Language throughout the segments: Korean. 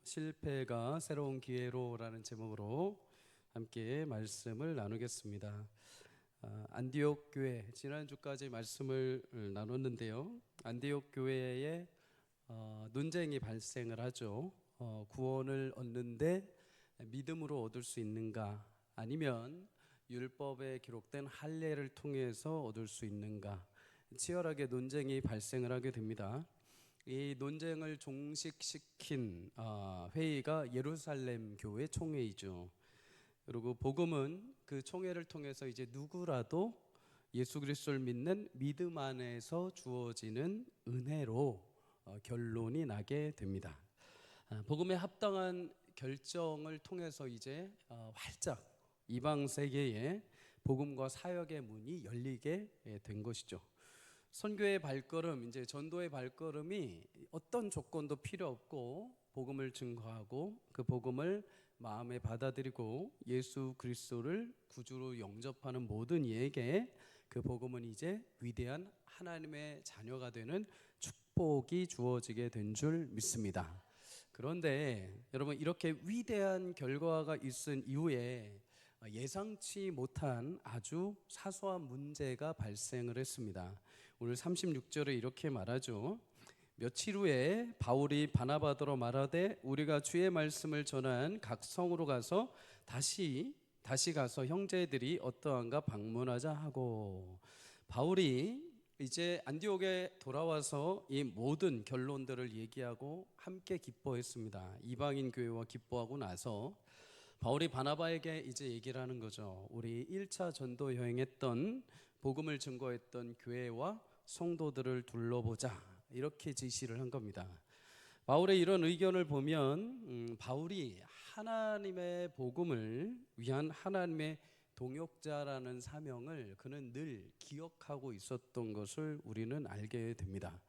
실패가 새로운 기회로라는 제목으로 함께 말씀을 나누겠습니다. 안디옥 교회 지난주까지 말씀을 나눴는데요. 안디옥 교회에 논쟁이 발생을 하죠. 구원을 얻는데 믿음으로 얻을 수 있는가, 아니면 율법에 기록된 할례를 통해서 얻을 수 있는가, 치열하게 논쟁이 발생을 하게 됩니다. 이 논쟁을 종식시킨 회의가 예루살렘 교회 총회이죠. 그리고 복음은 그 총회를 통해서 이제 누구라도 예수 그리스도를 믿는 믿음 안에서 주어지는 은혜로 결론이 나게 됩니다. 복음에 합당한 결정을 통해서 이제 활짝 이방 세계에 복음과 사역의 문이 열리게 된 것이죠. 선교의 발걸음, 이제 전도의 발걸음이 어떤 조건도 필요 없고 복음을 증거하고 그 복음을 마음에 받아들이고 예수 그리스도를 구주로 영접하는 모든 이에게 그 복음은 이제 위대한 하나님의 자녀가 되는 축복이 주어지게 된 줄 믿습니다. 그런데 여러분, 이렇게 위대한 결과가 있은 이후에 예상치 못한 아주 사소한 문제가 발생을 했습니다. 오늘 36절에 이렇게 말하죠. 며칠 후에 바울이 바나바더러 말하되 우리가 주의 말씀을 전한 각 성으로 가서 다시 가서 형제들이 어떠한가 방문하자 하고, 바울이 이제 안디옥에 돌아와서 이 모든 결론들을 얘기하고 함께 기뻐했습니다. 이방인 교회와 기뻐하고 나서 바울이 바나바에게 이제 얘기를 하는 거죠. 우리 1차 전도 여행했던 복음을 증거했던 교회와 성도들을 둘러보자, 이렇게 지시를 한 겁니다. 바울의 이런 의견을 보면 바울이 하나님의 복음을 위한 하나님의 동역자라는 사명을 그는 늘 기억하고 있었던 것을 우리는 알게 됩니다.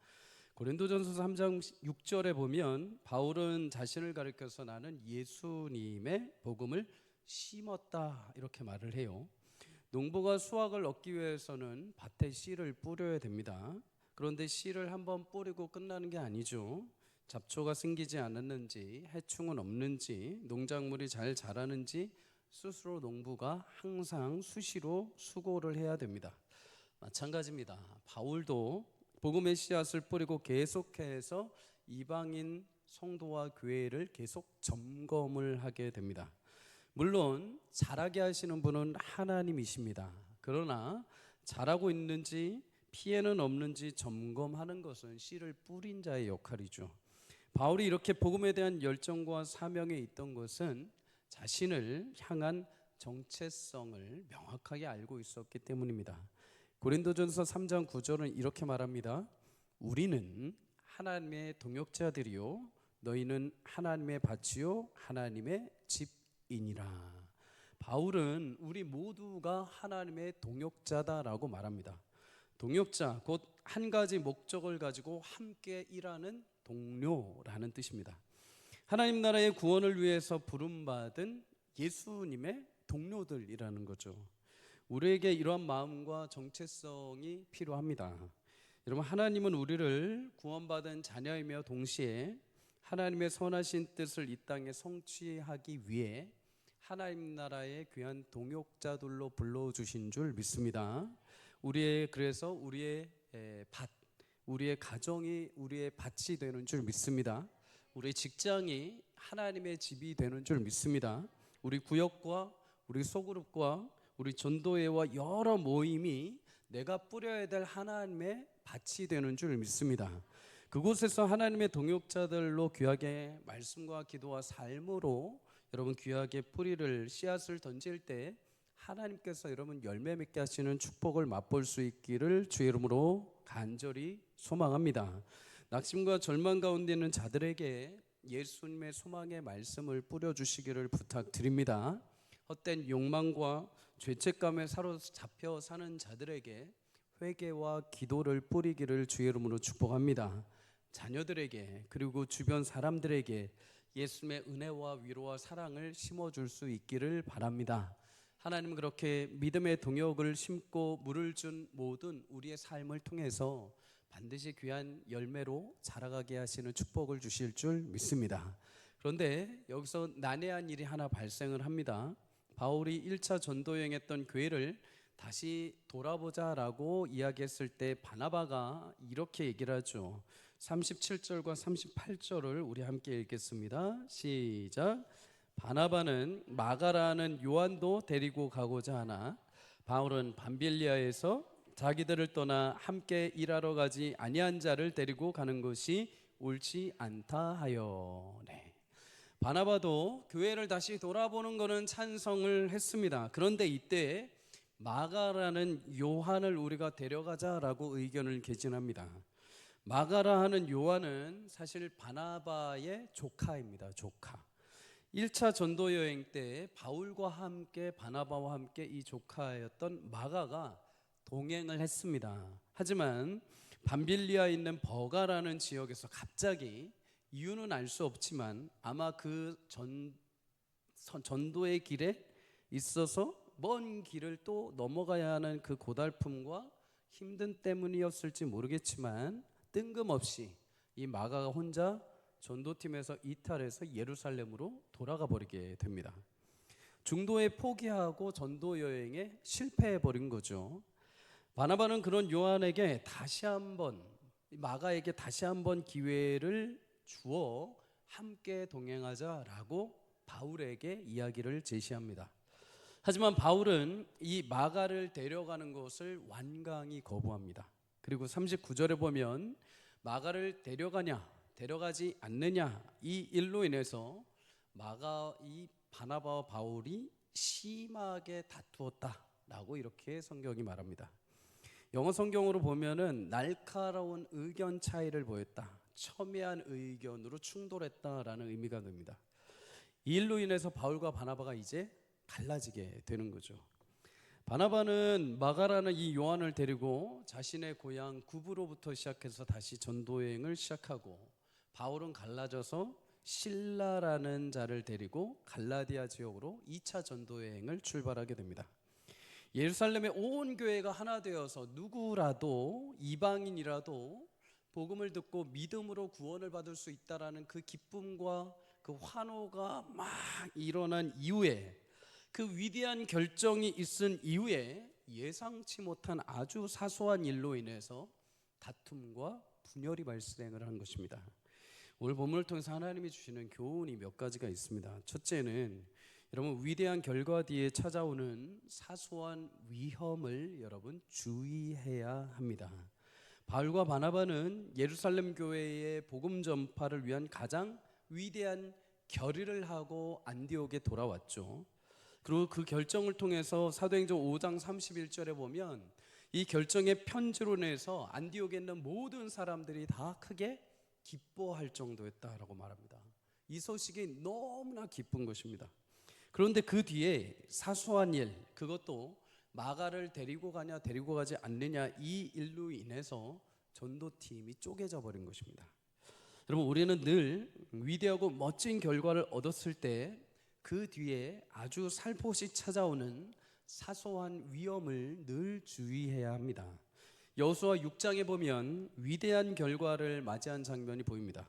고린도전서 3장 6절에 보면 바울은 자신을 가리켜서 나는 예수님의 복음을 심었다, 이렇게 말을 해요. 농부가 수확을 얻기 위해서는 밭에 씨를 뿌려야 됩니다. 그런데 씨를 한번 뿌리고 끝나는 게 아니죠. 잡초가 생기지 않았는지, 해충은 없는지, 농작물이 잘 자라는지 스스로 농부가 항상 수시로 수고를 해야 됩니다. 마찬가지입니다. 바울도 복음의 씨앗을 뿌리고 계속해서 이방인 성도와 교회를 계속 점검을 하게 됩니다. 물론 잘하게 하시는 분은 하나님이십니다. 그러나 잘하고 있는지 피해는 없는지 점검하는 것은 씨를 뿌린 자의 역할이죠. 바울이 이렇게 복음에 대한 열정과 사명에 있던 것은 자신을 향한 정체성을 명확하게 알고 있었기 때문입니다. 고린도전서 3장 9절은 이렇게 말합니다. 우리는 하나님의 동역자들이요 너희는 하나님의 밭이요 하나님의 집이니라. 바울은 우리 모두가 하나님의 동역자다라고 말합니다. 동역자, 곧 한 가지 목적을 가지고 함께 일하는 동료라는 뜻입니다. 하나님 나라의 구원을 위해서 부름받은 예수님의 동료들이라는 거죠. 우리에게 이러한 마음과 정체성이 필요합니다. 여러분, 하나님은 우리를 구원받은 자녀이며 동시에 하나님의 선하신 뜻을 이 땅에 성취하기 위해 하나님 나라의 귀한 동역자들로 불러주신 줄 믿습니다. 그래서 우리의 밭, 우리의 가정이 우리의 밭이 되는 줄 믿습니다. 우리 직장이 하나님의 집이 되는 줄 믿습니다. 우리 구역과 우리 소그룹과 우리 전도회와 여러 모임이 내가 뿌려야 될 하나님의 밭이 되는 줄 믿습니다. 그곳에서 하나님의 동역자들로 귀하게 말씀과 기도와 삶으로 여러분 귀하게 뿌리를 씨앗을 던질 때 하나님께서 여러분 열매 맺게 하시는 축복을 맛볼 수 있기를 주의 이름으로 간절히 소망합니다. 낙심과 절망 가운데 있는 자들에게 예수님의 소망의 말씀을 뿌려주시기를 부탁드립니다. 헛된 욕망과 죄책감에 사로잡혀 사는 자들에게 회개와 기도를 뿌리기를 주의 이름으로 축복합니다. 자녀들에게 그리고 주변 사람들에게 예수님의 은혜와 위로와 사랑을 심어줄 수 있기를 바랍니다. 하나님은 그렇게 믿음의 동역을 심고 물을 준 모든 우리의 삶을 통해서 반드시 귀한 열매로 자라가게 하시는 축복을 주실 줄 믿습니다. 그런데 여기서 난해한 일이 하나 발생을 합니다. 바울이 1차 전도 여행했던 교회를 다시 돌아보자라고 이야기했을 때 바나바가 이렇게 얘기를 하죠. 37절과 38절을 우리 함께 읽겠습니다. 시작. 바나바는 마가라는 요한도 데리고 가고자 하나 바울은 밤빌리아에서 자기들을 떠나 함께 일하러 가지 아니한 자를 데리고 가는 것이 옳지 않다 하여. 네. 바나바도 교회를 다시 돌아보는 것은 찬성을 했습니다. 그런데 이때 마가라는 요한을 우리가 데려가자라고 의견을 개진합니다. 마가라 하는 요한은 사실 바나바의 조카입니다. 조카. 1차 전도 여행 때 바울과 함께 바나바와 함께 이 조카였던 마가가 동행을 했습니다. 하지만 밤빌리아에 있는 버가라는 지역에서 갑자기 이유는 알 수 없지만 아마 그 전도의 길에 있어서 먼 길을 또 넘어가야 하는 그 고달픔과 힘든 때문이었을지 모르겠지만 뜬금없이 이 마가가 혼자 전도팀에서 이탈해서 예루살렘으로 돌아가 버리게 됩니다. 중도에 포기하고 전도 여행에 실패해 버린 거죠. 바나바는 그런 요한에게 다시 한번 마가에게 다시 한번 기회를 주어 함께 동행하자라고 바울에게 이야기를 제시합니다. 하지만 바울은 이 마가를 데려가는 것을 완강히 거부합니다. 그리고 39절에 보면 마가를 데려가냐 데려가지 않느냐 이 일로 인해서 이 바나바와 바울이 심하게 다투었다라고 이렇게 성경이 말합니다. 영어 성경으로 보면은 날카로운 의견 차이를 보였다, 첨예한 의견으로 충돌했다라는 의미가 됩니다. 이 일로 인해서 바울과 바나바가 이제 갈라지게 되는 거죠. 바나바는 마가라는 이 요한을 데리고 자신의 고향 구브로부터 시작해서 다시 전도여행을 시작하고, 바울은 갈라져서 실라라는 자를 데리고 갈라디아 지역으로 2차 전도여행을 출발하게 됩니다. 예루살렘의 온 교회가 하나 되어서 누구라도 이방인이라도 복음을 듣고 믿음으로 구원을 받을 수 있다라는 그 기쁨과 그 환호가 막 일어난 이후에, 그 위대한 결정이 있은 이후에 예상치 못한 아주 사소한 일로 인해서 다툼과 분열이 발생을 한 것입니다. 오늘 본문을 통해서 하나님이 주시는 교훈이 몇 가지가 있습니다. 첫째는 여러분, 위대한 결과 뒤에 찾아오는 사소한 위험을 여러분 주의해야 합니다. 바울과 바나바는 예루살렘 교회의 복음 전파를 위한 가장 위대한 결의를 하고 안디옥에 돌아왔죠. 그리고 그 결정을 통해서 사도행전 5장 31절에 보면 이 결정의 편지로 내서 안디옥에 있는 모든 사람들이 다 크게 기뻐할 정도였다라고 말합니다. 이 소식이 너무나 기쁜 것입니다. 그런데 그 뒤에 사소한 일, 그것도 마가를 데리고 가냐 데리고 가지 않느냐 이 일로 인해서 전도팀이 쪼개져 버린 것입니다. 여러분, 우리는 늘 위대하고 멋진 결과를 얻었을 때 그 뒤에 아주 살포시 찾아오는 사소한 위험을 늘 주의해야 합니다. 여호수아 6장에 보면 위대한 결과를 맞이한 장면이 보입니다.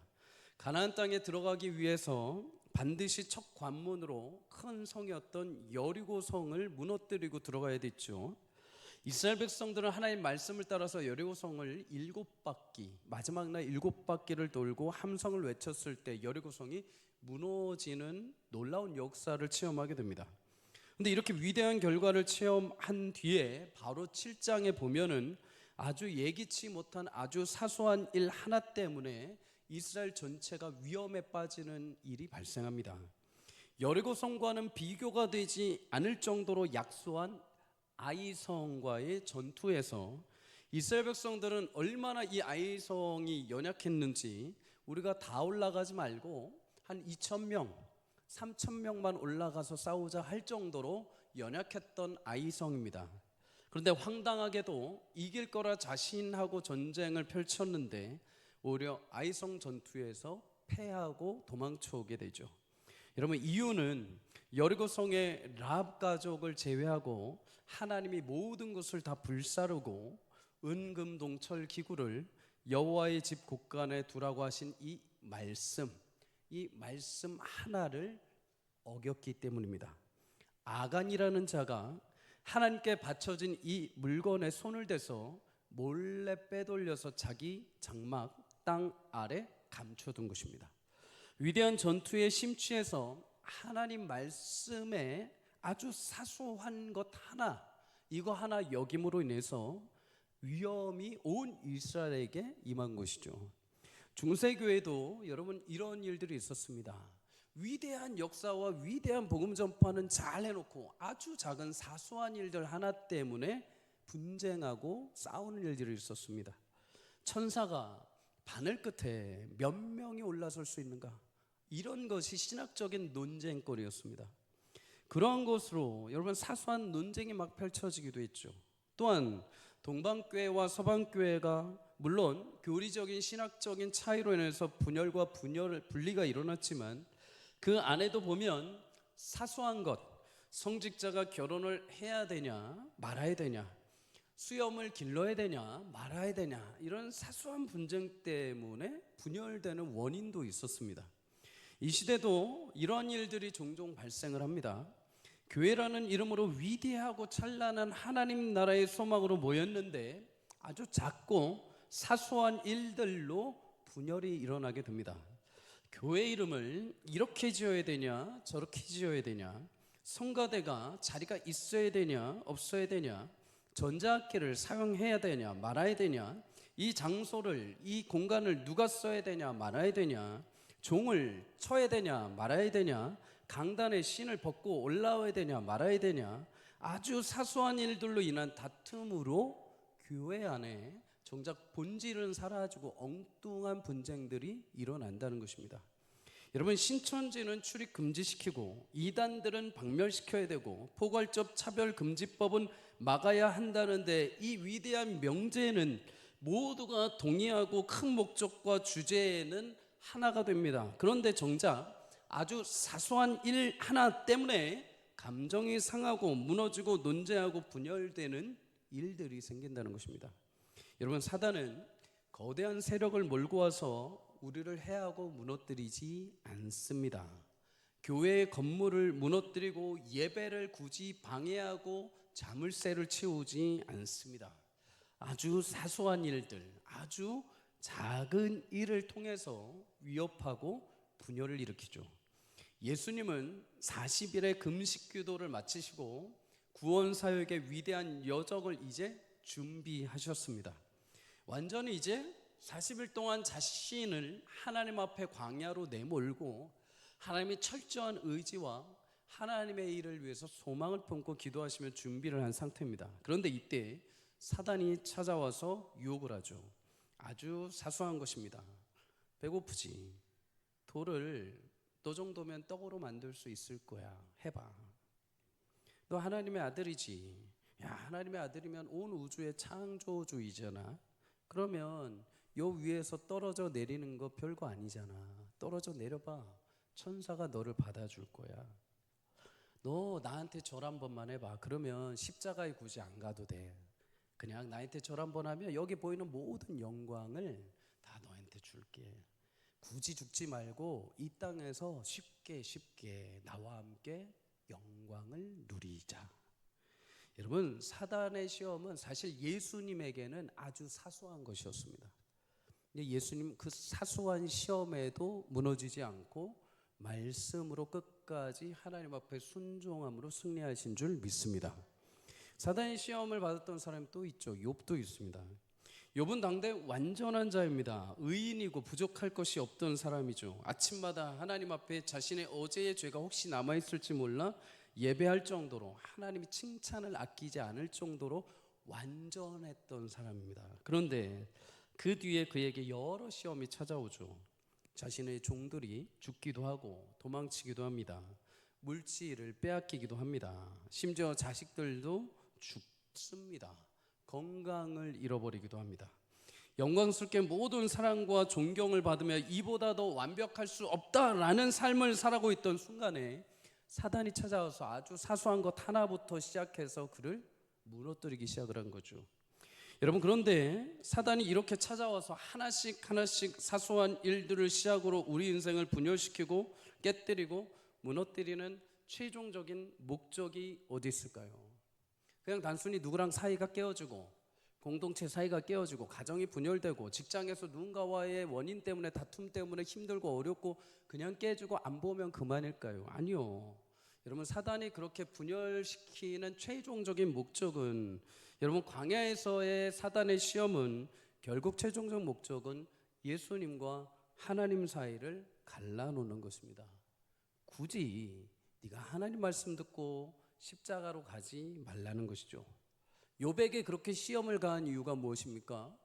가나안 땅에 들어가기 위해서 반드시 첫 관문으로 큰 성이었던 여리고 성을 무너뜨리고 들어가야 됐죠. 이스라엘 백성들은 하나님 말씀을 따라서 여리고 성을 7바퀴, 마지막 날 7바퀴를 돌고 함성을 외쳤을 때 여리고 성이 무너지는 놀라운 역사를 체험하게 됩니다. 그런데 이렇게 위대한 결과를 체험한 뒤에 바로 7장에 보면은 아주 예기치 못한 아주 사소한 일 하나 때문에 이스라엘 전체가 위험에 빠지는 일이 발생합니다. 여리고 성과는 비교가 되지 않을 정도로 약소한 아이성과의 전투에서 이스라엘 백성들은 얼마나 이 아이성이 연약했는지 우리가 다 올라가지 말고 한 2,000명, 3,000명만 올라가서 싸우자 할 정도로 연약했던 아이성입니다. 그런데 황당하게도 이길 거라 자신하고 전쟁을 펼쳤는데 오히려 아이성 전투에서 패하고 도망쳐 오게 되죠. 여러분, 이유는 여리고성의 라합 가족을 제외하고 하나님이 모든 것을 다 불사르고 은금동철 기구를 여호와의 집 곳간에 두라고 하신 이 말씀, 이 말씀 하나를 어겼기 때문입니다. 아간이라는 자가 하나님께 바쳐진 이 물건에 손을 대서 몰래 빼돌려서 자기 장막 땅 아래 감춰둔 것입니다. 위대한 전투에 심취해서 하나님 말씀에 아주 사소한 것 하나, 이거 하나 여김으로 인해서 위험이 온 이스라엘에게 임한 것이죠. 중세교회도 여러분 이런 일들이 있었습니다. 위대한 역사와 위대한 복음 전파는 잘 해놓고 아주 작은 사소한 일들 하나 때문에 분쟁하고 싸우는 일들이 있었습니다. 천사가 바늘 끝에 몇 명이 올라설 수 있는가, 이런 것이 신학적인 논쟁거리였습니다. 그러한 것으로 여러분 사소한 논쟁이 막 펼쳐지기도 했죠. 또한 동방교회와 서방교회가 물론 교리적인 신학적인 차이로 인해서 분열과 분리가 일어났지만 그 안에도 보면 사소한 것, 성직자가 결혼을 해야 되냐 말아야 되냐, 수염을 길러야 되냐 말아야 되냐, 이런 사소한 분쟁 때문에 분열되는 원인도 있었습니다. 이 시대도 이러한 일들이 종종 발생을 합니다. 교회라는 이름으로 위대하고 찬란한 하나님 나라의 소망으로 모였는데 아주 작고 사소한 일들로 분열이 일어나게 됩니다. 교회 이름을 이렇게 지어야 되냐 저렇게 지어야 되냐, 성가대가 자리가 있어야 되냐 없어야 되냐, 전자악기를 사용해야 되냐 말아야 되냐, 이 장소를 이 공간을 누가 써야 되냐 말아야 되냐, 종을 쳐야 되냐 말아야 되냐, 강단에 신을 벗고 올라와야 되냐 말아야 되냐, 아주 사소한 일들로 인한 다툼으로 교회 안에 정작 본질은 사라지고 엉뚱한 분쟁들이 일어난다는 것입니다. 여러분, 신천지는 출입 금지시키고 이단들은 박멸시켜야 되고 포괄적 차별금지법은 막아야 한다는데, 이 위대한 명제는 모두가 동의하고 큰 목적과 주제는 하나가 됩니다. 그런데 정작 아주 사소한 일 하나 때문에 감정이 상하고 무너지고 논쟁하고 분열되는 일들이 생긴다는 것입니다. 여러분, 사단은 거대한 세력을 몰고 와서 우리를 해하고 무너뜨리지 않습니다. 교회의 건물을 무너뜨리고 예배를 굳이 방해하고 자물쇠를 치우지 않습니다. 아주 사소한 일들, 아주 작은 일을 통해서 위협하고 분열을 일으키죠. 예수님은 40일의 금식 기도를 마치시고 구원 사역의 위대한 여정을 이제 준비하셨습니다. 완전히 이제 40일 동안 자신을 하나님 앞에 광야로 내몰고 하나님의 철저한 의지와 하나님의 일을 위해서 소망을 품고 기도하시며 준비를 한 상태입니다. 그런데 이때 사단이 찾아와서 유혹을 하죠. 아주 사소한 것입니다. 배고프지? 돌을 너 정도면 떡으로 만들 수 있을 거야. 해봐. 너 하나님의 아들이지? 야, 하나님의 아들이면 온 우주의 창조주이잖아. 그러면 요 위에서 떨어져 내리는 거 별거 아니잖아. 떨어져 내려봐. 천사가 너를 받아줄 거야. 너 나한테 절 한 번만 해봐. 그러면 십자가에 굳이 안 가도 돼. 그냥 나한테 절 한 번 하면 여기 보이는 모든 영광을 다 너한테 줄게. 굳이 죽지 말고 이 땅에서 쉽게 나와 함께 영광을 누리자. 여러분, 사단의 시험은 사실 예수님에게는 아주 사소한 것이었습니다. 예수님 그 사소한 시험에도 무너지지 않고 말씀으로 끝까지 하나님 앞에 순종함으로 승리하신 줄 믿습니다. 사단의 시험을 받았던 사람이 또 있죠. 욥도 있습니다. 욥은 당대 완전한 자입니다. 의인이고 부족할 것이 없던 사람이죠. 아침마다 하나님 앞에 자신의 어제의 죄가 혹시 남아있을지 몰라 예배할 정도로, 하나님이 칭찬을 아끼지 않을 정도로 완전했던 사람입니다. 그런데 그 뒤에 그에게 여러 시험이 찾아오죠. 자신의 종들이 죽기도 하고 도망치기도 합니다. 물질을 빼앗기기도 합니다. 심지어 자식들도 죽습니다. 건강을 잃어버리기도 합니다. 영광스럽게 모든 사랑과 존경을 받으며 이보다 더 완벽할 수 없다라는 삶을 살아가고 있던 순간에 사단이 찾아와서 아주 사소한 것 하나부터 시작해서 그를 무너뜨리기 시작을 한 거죠. 여러분, 그런데 사단이 이렇게 찾아와서 하나씩 하나씩 사소한 일들을 시작으로 우리 인생을 분열시키고 깨뜨리고 무너뜨리는 최종적인 목적이 어디 있을까요? 그냥 단순히 누구랑 사이가 깨어지고 공동체 사이가 깨어지고 가정이 분열되고 직장에서 누군가와의 원인 때문에 다툼 때문에 힘들고 어렵고 그냥 깨지고 안 보면 그만일까요? 아니요. 여러분, 사단이 그렇게 분열시키는 최종적인 목적은, 여러분, 광야에서의 사단의 시험은 결국 최종적 목적은 예수님과 하나님 사이를 갈라놓는 것입니다. 굳이 네가 하나님 말씀 듣고 십자가로 가지 말라는 것이죠. 욥에게 그렇게 시험을 가한 이유가 무엇입니까?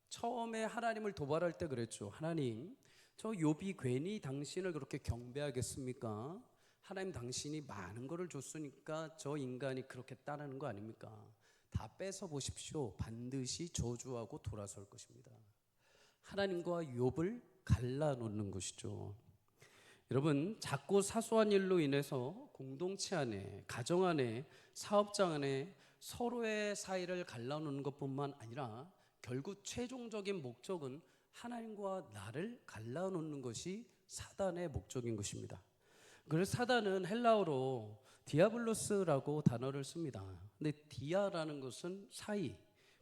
처음에 하나님을 도발할 때 그랬죠. 하나님, 저 욥이 괜히 당신을 그렇게 경배하겠습니까? 하나님, 당신이 많은 것을 줬으니까 저 인간이 그렇게 따르는 거 아닙니까? 다 뺏어 보십시오. 반드시 저주하고 돌아설 것입니다. 하나님과 욥을 갈라놓는 것이죠. 여러분, 작고 사소한 일로 인해서 공동체 안에, 가정 안에, 사업장 안에 서로의 사이를 갈라놓는 것뿐만 아니라 결국 최종적인 목적은 하나님과 나를 갈라놓는 것이 사단의 목적인 것입니다. 그래서 사단은 헬라어로 디아블로스라고 단어를 씁니다. 근데 디아라는 것은 사이,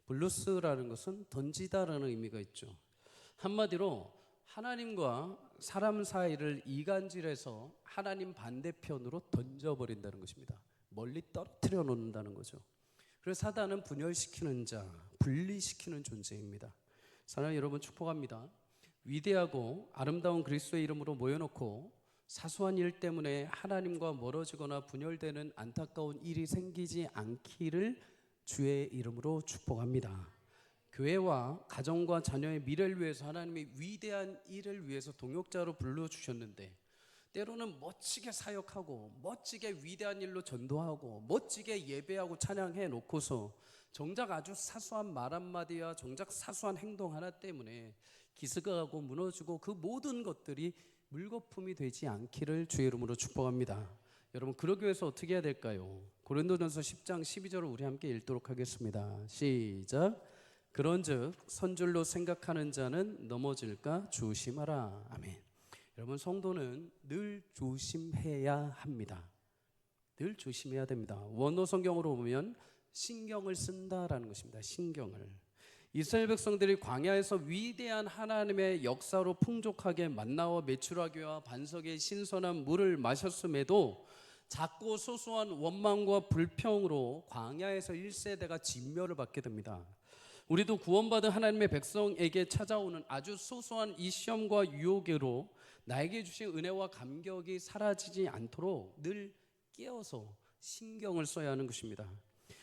블루스라는 것은 던지다라는 의미가 있죠. 한마디로 하나님과 사람 사이를 이간질해서 하나님 반대편으로 던져버린다는 것입니다. 멀리 떨어뜨려 놓는다는 거죠. 그래서 사단은 분열시키는 자, 분리시키는 존재입니다. 사랑하는 여러분, 축복합니다. 위대하고 아름다운 그리스도의 이름으로 모여놓고 사소한 일 때문에 하나님과 멀어지거나 분열되는 안타까운 일이 생기지 않기를 주의 이름으로 축복합니다. 교회와 가정과 자녀의 미래를 위해서 하나님이 위대한 일을 위해서 동역자로 불러주셨는데, 때로는 멋지게 사역하고 멋지게 위대한 일로 전도하고 멋지게 예배하고 찬양해 놓고서 정작 아주 사소한 말 한마디와 정작 사소한 행동 하나 때문에 기스가고 무너지고 그 모든 것들이 물거품이 되지 않기를 주의 이름으로 축복합니다. 여러분, 그러기 위해서 어떻게 해야 될까요? 고린도전서 10장 12절을 우리 함께 읽도록 하겠습니다. 시작. 그런즉 선줄로 생각하는 자는 넘어질까 조심하라. 아멘. 여러분, 성도는 늘 조심해야 합니다. 늘 조심해야 됩니다. 원어 성경으로 보면 신경을 쓴다라는 것입니다. 신경을. 이스라엘 백성들이 광야에서 위대한 하나님의 역사로 풍족하게 만나와 메추라기와 반석의 신선한 물을 마셨음에도 작고 소소한 원망과 불평으로 광야에서 1세대가 진멸을 받게 됩니다. 우리도 구원받은 하나님의 백성에게 찾아오는 아주 소소한 이 시험과 유혹으로 나에게 주신 은혜와 감격이 사라지지 않도록 늘 깨어서 신경을 써야 하는 것입니다.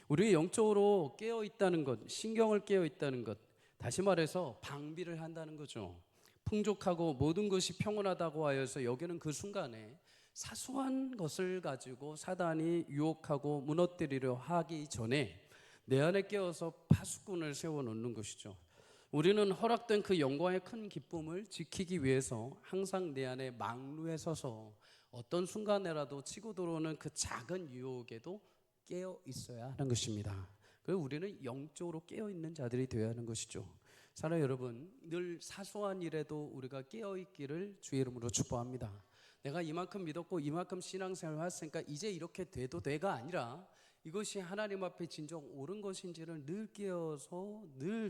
우리 영적으로 깨어 있다는 것, 신경을 깨어 있다는 것, 다시 말해서 방비를 한다는 거죠. 풍족하고 모든 것이 평온하다고 하여서 여기는 그 순간에 사소한 것을 가지고 사단이 유혹하고 무너뜨리려 하기 전에 내 안에 깨어서 파수꾼을 세워놓는 것이죠. 우리는 허락된 그 영광의 큰 기쁨을 지키기 위해서 항상 내 안에 망루에 서서 어떤 순간에라도 치고 들어오는 그 작은 유혹에도 깨어 있어야 하는 것입니다. 그리고 우리는 영적으로 깨어 있는 자들이 되어야 하는 것이죠. 사랑하는 여러분, 늘 사소한 일에도 우리가 깨어 있기를 주의 이름으로 축복합니다. 내가 이만큼 믿었고 이만큼 신앙생활을 했으니까 이제 이렇게 돼도 돼가 아니라 이것이 하나님 앞에 진정 옳은 것인지를 늘 깨어서 늘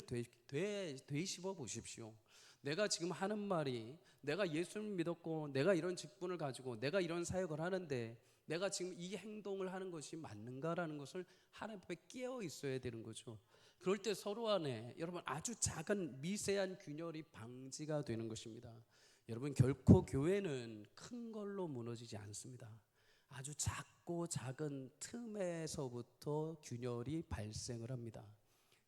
되씹어 보십시오. 내가 지금 하는 말이, 내가 예수를 믿었고 내가 이런 직분을 가지고 내가 이런 사역을 하는데 내가 지금 이 행동을 하는 것이 맞는가라는 것을 하나님 앞에 깨어 있어야 되는 거죠. 그럴 때 서로 안에 여러분 아주 작은 미세한 균열이 방지가 되는 것입니다. 여러분, 결코 교회는 큰 걸로 무너지지 않습니다. 아주 작고 작은 틈에서부터 균열이 발생을 합니다.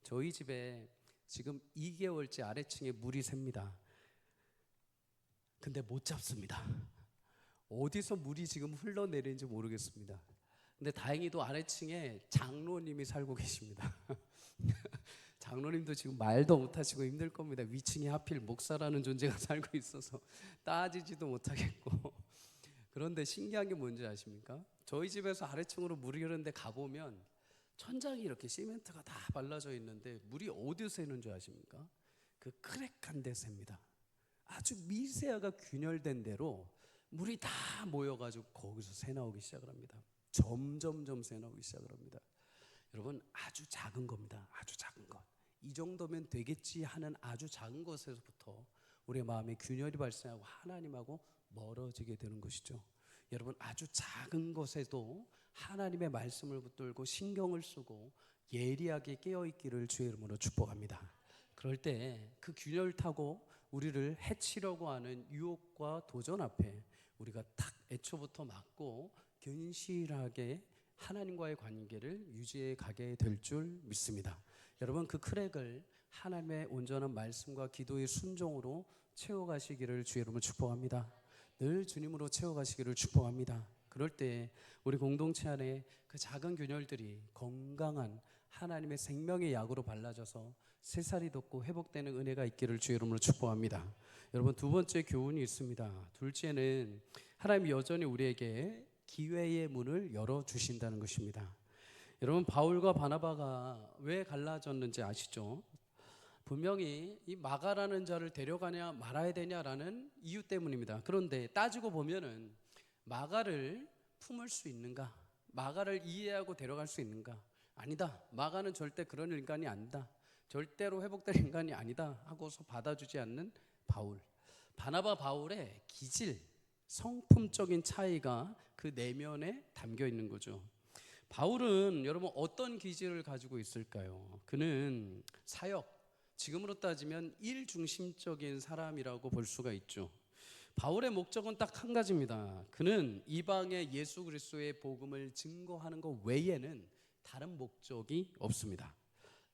저희 집에 지금 2개월째 아래층에 물이 샙니다. 근데 못 잡습니다. 어디서 물이 지금 흘러내리는지 모르겠습니다. 근데 다행히도 아래층에 장로님이 살고 계십니다. 장로님도 지금 말도 못하시고 힘들 겁니다. 위층에 하필 목사라는 존재가 살고 있어서 따지지도 못하겠고. 그런데 신기한 게 뭔지 아십니까? 저희 집에서 아래층으로 물이 흐르는데 가보면 천장이 이렇게 시멘트가 다 발라져 있는데 물이 어디서 새는 줄 아십니까? 그 크랙한 데 셉니다. 아주 미세하가 균열된 대로 물이 다 모여가지고 거기서 새 나오기 시작을 합니다. 점점점 새 나오기 시작을 합니다. 여러분, 아주 작은 겁니다. 아주 작은 것. 이 정도면 되겠지 하는 아주 작은 것에서부터 우리의 마음에 균열이 발생하고 하나님하고 멀어지게 되는 것이죠. 여러분, 아주 작은 것에도 하나님의 말씀을 붙들고 신경을 쓰고 예리하게 깨어있기를 주의 이름으로 축복합니다. 그럴 때 그 균열 타고 우리를 해치려고 하는 유혹과 도전 앞에 우리가 딱 애초부터 막고 견실하게 하나님과의 관계를 유지해 가게 될 줄 믿습니다. 여러분, 그 크랙을 하나님의 온전한 말씀과 기도의 순종으로 채워가시기를 주의 이름으로 축복합니다. 늘 주님으로 채워가시기를 축복합니다. 그럴 때 우리 공동체 안에 그 작은 균열들이 건강한 하나님의 생명의 약으로 발라져서 새살이 돋고 회복되는 은혜가 있기를 주의 이름으로 축복합니다. 여러분, 두 번째 교훈이 있습니다. 둘째는 하나님이 여전히 우리에게 기회의 문을 열어주신다는 것입니다. 여러분, 바울과 바나바가 왜 갈라졌는지 아시죠? 분명히 이 마가라는 자를 데려가냐 말아야 되냐라는 이유 때문입니다. 그런데 따지고 보면은 마가를 품을 수 있는가? 마가를 이해하고 데려갈 수 있는가? 아니다. 마가는 절대 그런 인간이 아니다. 절대로 회복될 인간이 아니다 하고서 받아주지 않는 바울. 바나바 바울의 기질, 성품적인 차이가 그 내면에 담겨 있는 거죠. 바울은 여러분 어떤 기질을 가지고 있을까요? 그는 사역, 지금으로 따지면 일중심적인 사람이라고 볼 수가 있죠. 바울의 목적은 딱 한 가지입니다. 그는 이방의 예수 그리스도의 복음을 증거하는 것 외에는 다른 목적이 없습니다.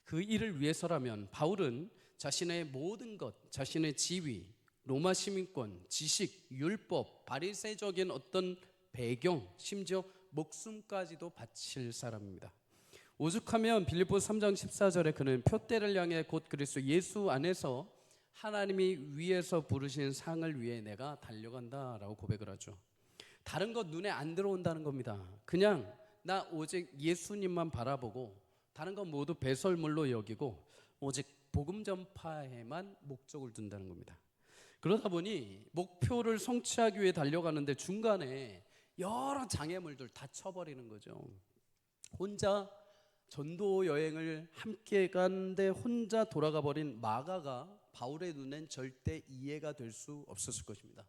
그 일을 위해서라면 바울은 자신의 모든 것, 자신의 지위, 로마 시민권, 지식, 율법, 바리새적인 어떤 배경, 심지어 목숨까지도 바칠 사람입니다. 오죽하면 빌립보서 3장 14절에 그는 표대를 향해 곧 그리스도 예수 안에서 하나님이 위에서 부르신 상을 위해 내가 달려간다라고 고백을 하죠. 다른 것 눈에 안 들어온다는 겁니다. 그냥 나 오직 예수님만 바라보고 다른 건 모두 배설물로 여기고 오직 복음 전파에만 목적을 둔다는 겁니다. 그러다 보니 목표를 성취하기 위해 달려가는데 중간에 여러 장애물들 다 쳐버리는 거죠. 혼자 전도 여행을 함께 가는데 혼자 돌아가 버린 마가가 바울의 눈엔 절대 이해가 될 수 없었을 것입니다.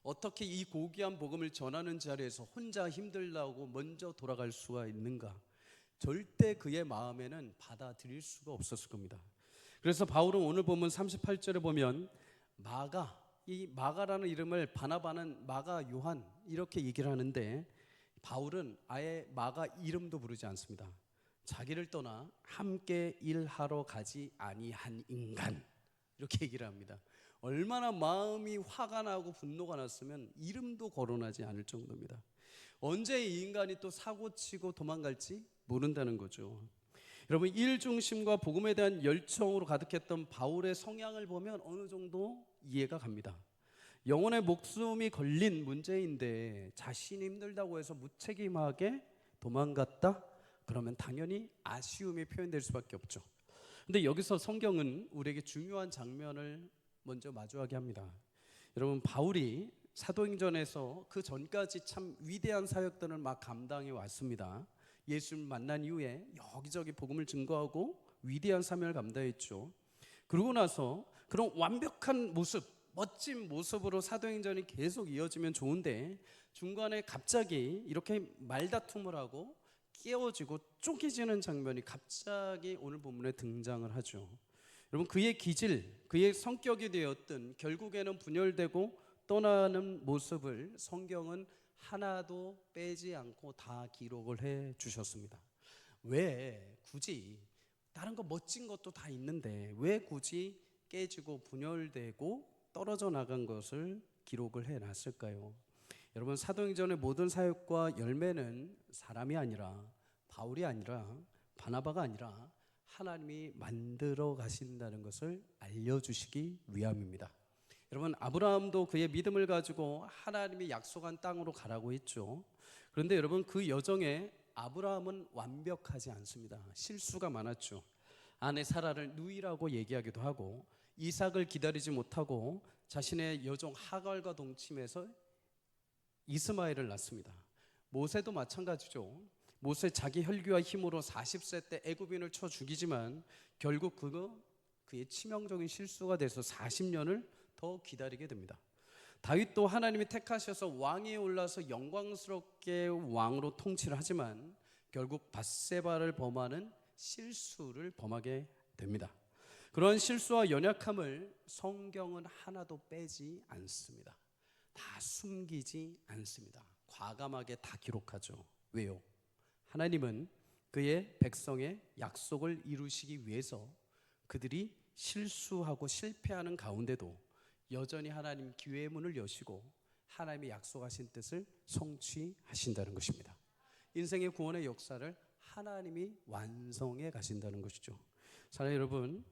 어떻게 이 고귀한 복음을 전하는 자리에서 혼자 힘들다고 먼저 돌아갈 수가 있는가? 절대 그의 마음에는 받아들일 수가 없었을 겁니다. 그래서 바울은 오늘 보면 38절에 보면 마가, 이 마가라는 이름을 바나바는 마가 요한 이렇게 얘기를 하는데 바울은 아예 마가 이름도 부르지 않습니다. 자기를 떠나 함께 일하러 가지 아니한 인간 이렇게 얘기를 합니다. 얼마나 마음이 화가 나고 분노가 났으면 이름도 거론하지 않을 정도입니다. 언제 이 인간이 또 사고치고 도망갈지 모른다는 거죠. 여러분, 일 중심과 복음에 대한 열정으로 가득했던 바울의 성향을 보면 어느 정도 이해가 갑니다. 영혼의 목숨이 걸린 문제인데 자신이 힘들다고 해서 무책임하게 도망갔다? 그러면 당연히 아쉬움이 표현될 수밖에 없죠. 근데 여기서 성경은 우리에게 중요한 장면을 먼저 마주하게 합니다. 여러분, 바울이 사도행전에서 그 전까지 참 위대한 사역들을 막 감당해 왔습니다. 예수를 만난 이후에 여기저기 복음을 증거하고 위대한 사명을 감당했죠. 그러고 나서 그런 완벽한 모습, 멋진 모습으로 사도행전이 계속 이어지면 좋은데 중간에 갑자기 이렇게 말다툼을 하고 깨어지고 쪼개지는 장면이 갑자기 오늘 본문에 등장을 하죠. 여러분, 그의 기질, 그의 성격이 되었던 결국에는 분열되고 떠나는 모습을 성경은 하나도 빼지 않고 다 기록을 해 주셨습니다. 왜 굳이 다른 거 멋진 것도 다 있는데 왜 굳이 깨지고 분열되고 떨어져 나간 것을 기록을 해 놨을까요? 여러분, 사도행전의 모든 사역과 열매는 사람이 아니라 바울이 아니라 바나바가 아니라 하나님이 만들어 가신다는 것을 알려주시기 위함입니다. 여러분, 아브라함도 그의 믿음을 가지고 하나님이 약속한 땅으로 가라고 했죠. 그런데 여러분, 그 여정에 아브라함은 완벽하지 않습니다. 실수가 많았죠. 아내 사라를 누이라고 얘기하기도 하고, 이삭을 기다리지 못하고 자신의 여종 하갈과 동침해서 이스마엘을 낳습니다. 모세도 마찬가지죠. 모세 자기 혈기와 힘으로 40세 때 애굽인을 쳐 죽이지만 결국 그의 치명적인 실수가 돼서 40년을 더 기다리게 됩니다. 다윗도 하나님이 택하셔서 왕위에 올라서 영광스럽게 왕으로 통치를 하지만 결국 밧세바를 범하는 실수를 범하게 됩니다. 그런 실수와 연약함을 성경은 하나도 빼지 않습니다. 다 숨기지 않습니다. 과감하게 다 기록하죠. 왜요? 하나님은 그의 백성의 약속을 이루시기 위해서 그들이 실수하고 실패하는 가운데도 여전히 하나님 기회의 문을 여시고 하나님이 약속하신 뜻을 성취하신다는 것입니다. 인생의 구원의 역사를 하나님이 완성해 가신다는 것이죠. 사랑하는 여러분,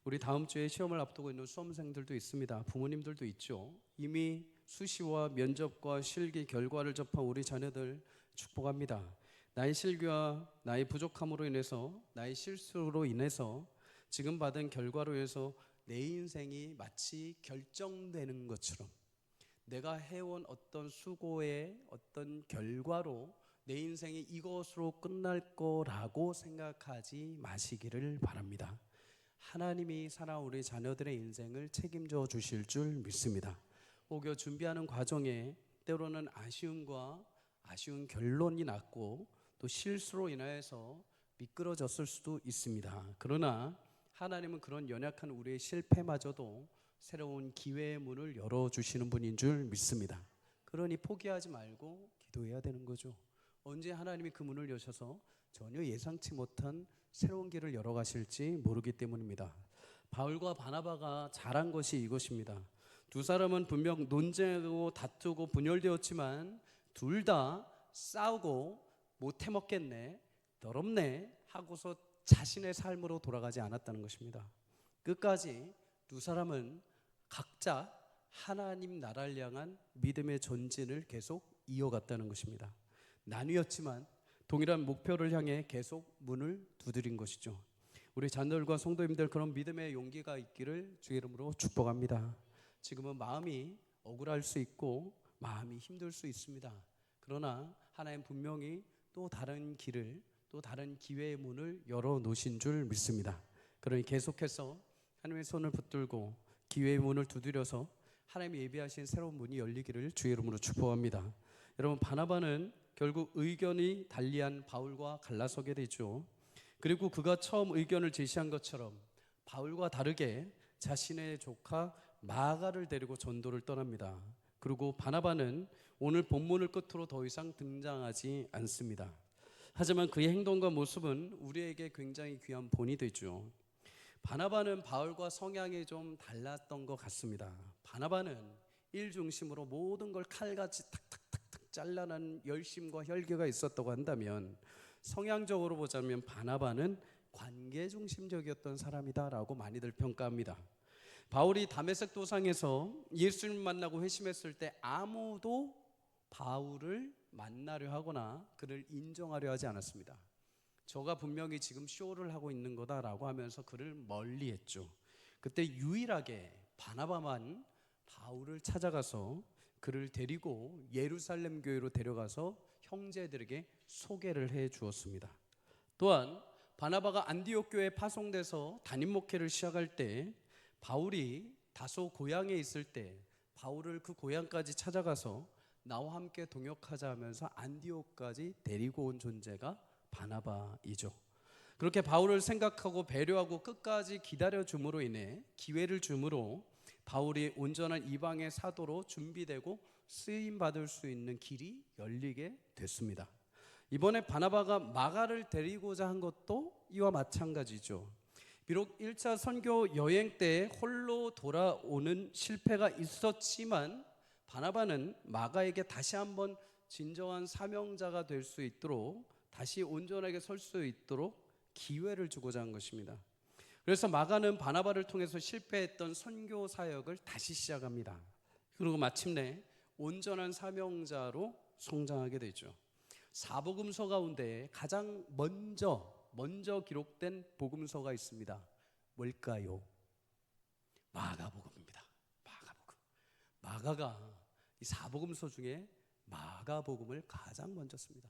우리 다음 주에 시험을 앞두고 있는 수험생들도 있습니다. 부모님들도 있죠. 이미 수시와 면접과 실기 결과를 접한 우리 자녀들 축복합니다. 나의 실기와 나의 부족함으로 인해서, 나의 실수로 인해서 지금 받은 결과로 인해서 내 인생이 마치 결정되는 것처럼, 내가 해온 어떤 수고의 어떤 결과로 내 인생이 이것으로 끝날 거라고 생각하지 마시기를 바랍니다. 하나님이 살아온 우리 자녀들의 인생을 책임져 주실 줄 믿습니다. 혹여 준비하는 과정에 때로는 아쉬움과 아쉬운 결론이 났고 또 실수로 인하여서 미끄러졌을 수도 있습니다. 그러나 하나님은 그런 연약한 우리의 실패마저도 새로운 기회의 문을 열어주시는 분인 줄 믿습니다. 그러니 포기하지 말고 기도해야 되는 거죠. 언제 하나님이 그 문을 여셔서 전혀 예상치 못한 새로운 길을 열어가실지 모르기 때문입니다. 바울과 바나바가 잘한 것이 이것입니다. 두 사람은 분명 논쟁하고 다투고 분열되었지만 둘 다 싸우고 못 해먹겠네, 더럽네 하고서 자신의 삶으로 돌아가지 않았다는 것입니다. 끝까지 두 사람은 각자 하나님 나라를 향한 믿음의 전진을 계속 이어갔다는 것입니다. 나뉘었지만 동일한 목표를 향해 계속 문을 두드린 것이죠. 우리 자녀들과 성도님들 그런 믿음의 용기가 있기를 주의 이름으로 축복합니다. 지금은 마음이 억울할 수 있고 마음이 힘들 수 있습니다. 그러나 하나님 분명히 또 다른 길을, 또 다른 기회의 문을 열어놓으신 줄 믿습니다. 그러니 계속해서 하나님의 손을 붙들고 기회의 문을 두드려서 하나님이 예비하신 새로운 문이 열리기를 주의 이름으로 축복합니다. 여러분, 바나바는 결국 의견이 달리한 바울과 갈라서게 되죠. 그리고 그가 처음 의견을 제시한 것처럼 바울과 다르게 자신의 조카 마가를 데리고 전도를 떠납니다. 그리고 바나바는 오늘 본문을 끝으로 더 이상 등장하지 않습니다. 하지만 그의 행동과 모습은 우리에게 굉장히 귀한 본이 되죠. 바나바는 바울과 성향이 좀 달랐던 것 같습니다. 바나바는 일 중심으로 모든 걸 칼같이 탁탁탁탁 잘라내는 열심과 혈기가 있었다고 한다면, 성향적으로 보자면 바나바는 관계 중심적이었던 사람이다라고 많이들 평가합니다. 바울이 다메섹 도상에서 예수님 만나고 회심했을 때 아무도 바울을 만나려 하거나 그를 인정하려 하지 않았습니다. 저가 분명히 지금 쇼를 하고 있는 거다라고 하면서 그를 멀리했죠. 그때 유일하게 바나바만 바울을 찾아가서 그를 데리고 예루살렘 교회로 데려가서 형제들에게 소개를 해 주었습니다. 또한 바나바가 안디옥 교회에 파송돼서 담임 목회를 시작할 때 바울이 다소 고향에 있을 때 바울을 그 고향까지 찾아가서 나와 함께 동역하자 하면서 안디옥까지 데리고 온 존재가 바나바이죠. 그렇게 바울을 생각하고 배려하고 끝까지 기다려줌으로 인해, 기회를 줌으로 바울이 온전한 이방의 사도로 준비되고 쓰임받을 수 있는 길이 열리게 됐습니다. 이번에 바나바가 마가를 데리고자 한 것도 이와 마찬가지죠. 비록 1차 선교 여행 때 홀로 돌아오는 실패가 있었지만 바나바는 마가에게 다시 한번 진정한 사명자가 될 수 있도록, 다시 온전하게 설 수 있도록 기회를 주고자 한 것입니다. 그래서 마가는 바나바를 통해서 실패했던 선교 사역을 다시 시작합니다. 그리고 마침내 온전한 사명자로 성장하게 되죠. 사복음서 가운데 가장 먼저 기록된 복음서가 있습니다. 뭘까요? 마가복음입니다. 마가복음. 마가가 이 사복음서 중에 마가복음을 가장 먼저 씁니다.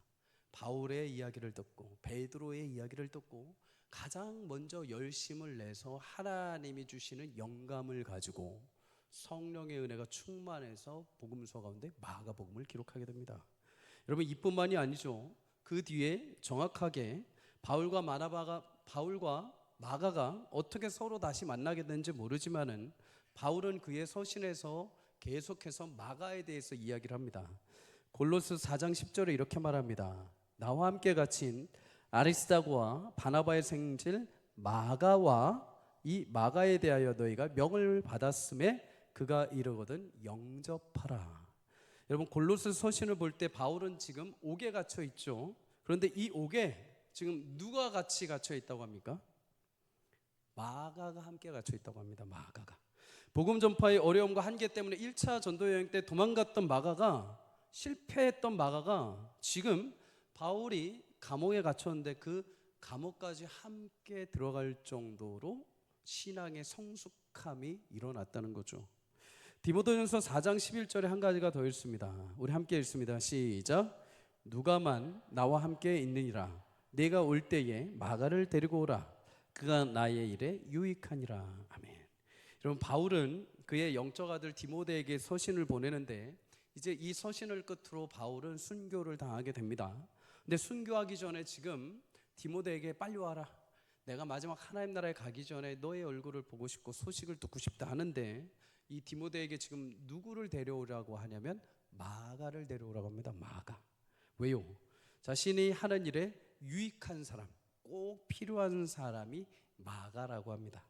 바울의 이야기를 듣고 베드로의 이야기를 듣고 가장 먼저 열심을 내서 하나님이 주시는 영감을 가지고 성령의 은혜가 충만해서 복음서 가운데 마가복음을 기록하게 됩니다. 여러분, 이뿐만이 아니죠. 그 뒤에 정확하게 바울과 마가가 어떻게 서로 다시 만나게 됐는지 모르지만은 바울은 그의 서신에서 계속해서 마가에 대해서 이야기를 합니다. 골로새 4장 10절에 이렇게 말합니다. 나와 함께 갇힌 아리스다고와 바나바의 생질 마가와 이 마가에 대하여 너희가 명을 받았음에 그가 이르거든 영접하라. 여러분, 골로새 서신을 볼 때 바울은 지금 옥에 갇혀 있죠. 그런데 이 옥에 지금 누가 같이 갇혀 있다고 합니까? 마가가 함께 갇혀 있다고 합니다. 마가가 복음 전파의 어려움과 한계 때문에 1차 전도 여행 때 도망갔던 마가가, 실패했던 마가가 지금 바울이 감옥에 갇혔는데 그 감옥까지 함께 들어갈 정도로 신앙의 성숙함이 일어났다는 거죠. 디모데전서 4장 11절에 한 가지가 더 있습니다. 우리 함께 읽습니다. 시작. 누가만 나와 함께 있느니라. 내가 올 때에 마가를 데리고 오라. 그가 나의 일에 유익하니라. 아멘. 여러분, 바울은 그의 영적 아들 디모데에게 서신을 보내는데 이제 이 서신을 끝으로 바울은 순교를 당하게 됩니다. 근데 순교하기 전에 지금 디모데에게 빨리 와라. 내가 마지막 하나님 나라에 가기 전에 너의 얼굴을 보고 싶고 소식을 듣고 싶다 하는데 이 디모데에게 지금 누구를 데려오라고 하냐면 마가를 데려오라고 합니다. 마가. 왜요? 자신이 하는 일에 유익한 사람, 꼭 필요한 사람이 마가라고 합니다.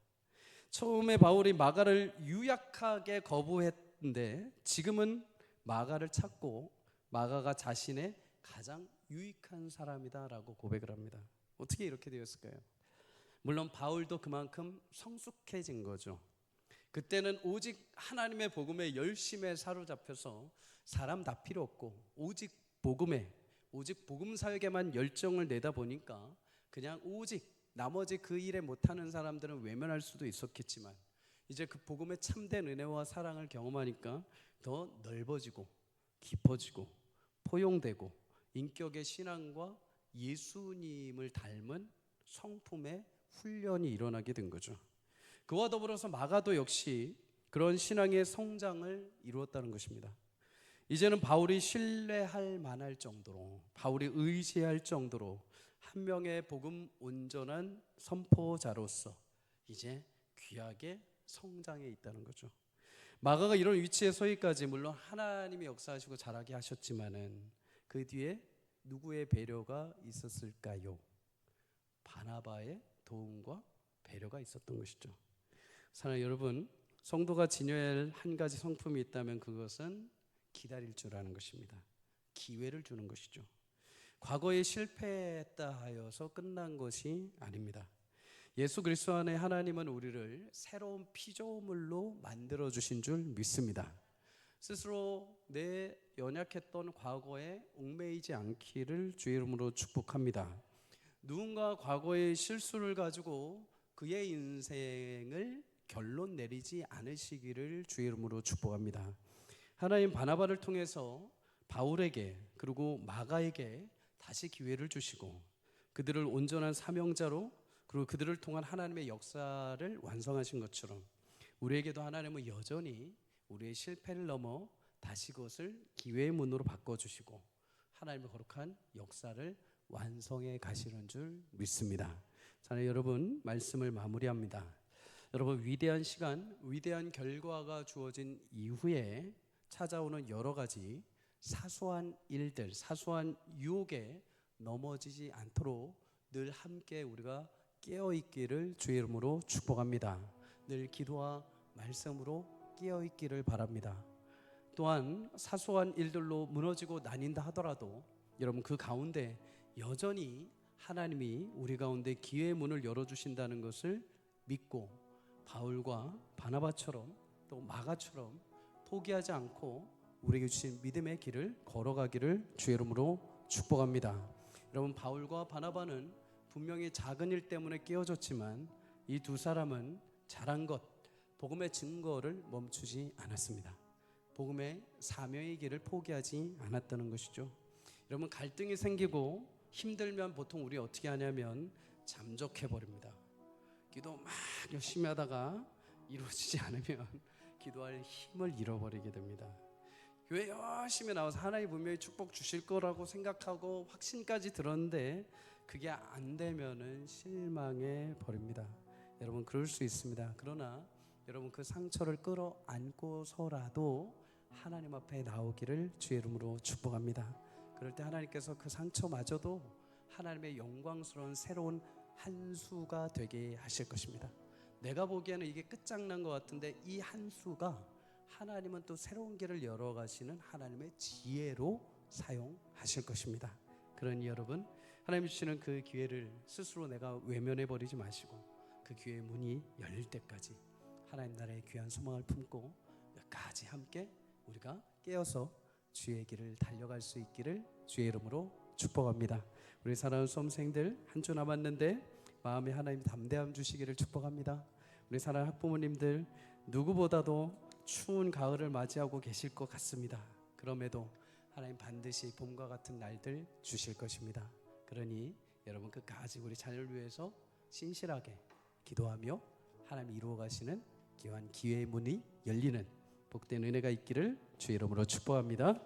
처음에 바울이 마가를 유약하게 거부했는데 지금은 마가를 찾고 마가가 자신의 가장 유익한 사람이다라고 고백을 합니다. 어떻게 이렇게 되었을까요? 물론 바울도 그만큼 성숙해진 거죠. 그때는 오직 하나님의 복음에 열심에 사로잡혀서 사람 다 필요 없고 오직 복음 사역에만 열정을 내다 보니까 그냥 오직 나머지 그 일에 못하는 사람들은 외면할 수도 있었겠지만 이제 그 복음의 참된 은혜와 사랑을 경험하니까 더 넓어지고 깊어지고 포용되고 인격의 신앙과 예수님을 닮은 성품의 훈련이 일어나게 된 거죠. 그와 더불어서 마가도 역시 그런 신앙의 성장을 이루었다는 것입니다. 이제는 바울이 신뢰할 만할 정도로, 바울이 의지할 정도로 한 명의 복음 온전한 선포자로서 이제 귀하게 성장해 있다는 거죠. 마가가 이런 위치에 서기까지 물론 하나님이 역사하시고 자라게 하셨지만은 그 뒤에 누구의 배려가 있었을까요? 바나바의 도움과 배려가 있었던 것이죠. 사랑하는 여러분, 성도가 지녀야 할 한 가지 성품이 있다면 그것은 기다릴 줄 아는 것입니다. 기회를 주는 것이죠. 과거에 실패했다 하여서 끝난 것이 아닙니다. 예수 그리스도 안에 하나님은 우리를 새로운 피조물로 만들어 주신 줄 믿습니다. 스스로 내 연약했던 과거에 얽매이지 않기를 주의 이름으로 축복합니다. 누군가 과거의 실수를 가지고 그의 인생을 결론 내리지 않으시기를 주의 이름으로 축복합니다. 하나님 바나바를 통해서 바울에게 그리고 마가에게 다시 기회를 주시고 그들을 온전한 사명자로 그리고 그들을 통한 하나님의 역사를 완성하신 것처럼 우리에게도 하나님은 여전히 우리의 실패를 넘어 다시 그것을 기회의 문으로 바꿔주시고 하나님의 거룩한 역사를 완성해 가시는 줄 믿습니다. 사랑하는 여러분, 말씀을 마무리합니다. 여러분, 위대한 시간, 위대한 결과가 주어진 이후에 찾아오는 여러 가지 사소한 일들, 사소한 유혹에 넘어지지 않도록 늘 함께 우리가 깨어있기를 주의 이름으로 축복합니다. 늘 기도와 말씀으로 깨어있기를 바랍니다. 또한 사소한 일들로 무너지고 나뉜다 하더라도 여러분 그 가운데 여전히 하나님이 우리 가운데 기회의 문을 열어주신다는 것을 믿고 바울과 바나바처럼 또 마가처럼 포기하지 않고 우리에게 주신 믿음의 길을 걸어가기를 주의 이름으로 축복합니다. 여러분, 바울과 바나바는 분명히 작은 일 때문에 깨어졌지만 이 두 사람은 잘한 것, 복음의 증거를 멈추지 않았습니다. 복음의 사명의 길을 포기하지 않았다는 것이죠. 여러분, 갈등이 생기고 힘들면 보통 우리 어떻게 하냐면 잠적해 버립니다. 기도 막 열심히 하다가 이루어지지 않으면 기도할 힘을 잃어버리게 됩니다. 교회 열심히 나와서 하나님 분명히 축복 주실 거라고 생각하고 확신까지 들었는데 그게 안 되면은 실망해 버립니다. 여러분, 그럴 수 있습니다. 그러나 여러분, 그 상처를 끌어안고서라도 하나님 앞에 나오기를 주의 이름으로 축복합니다. 그럴 때 하나님께서 그 상처마저도 하나님의 영광스러운 새로운 한 수가 되게 하실 것입니다. 내가 보기에는 이게 끝장난 것 같은데 이 한 수가 하나님은 또 새로운 길을 열어가시는 하나님의 지혜로 사용하실 것입니다. 그러니 여러분, 하나님 주시는 그 기회를 스스로 내가 외면해 버리지 마시고 그 기회의 문이 열릴 때까지 하나님 나라의 귀한 소망을 품고 끝까지 함께 우리가 깨어서 주의 길을 달려갈 수 있기를 주의 이름으로 축복합니다. 우리 사랑하는 수험생들, 한 주 남았는데 마음에 하나님 담대함 주시기를 축복합니다. 우리 사랑하는 학부모님들, 누구보다도 추운 가을을 맞이하고 계실 것 같습니다. 그럼에도 하나님 반드시 봄과 같은 날들 주실 것입니다. 그러니 여러분, 끝까지 우리 자녀를 위해서 신실하게 기도하며 하나님 이루어 가시는 귀한 기회의 문이 열리는 복된 은혜가 있기를 주의 이름으로 축복합니다.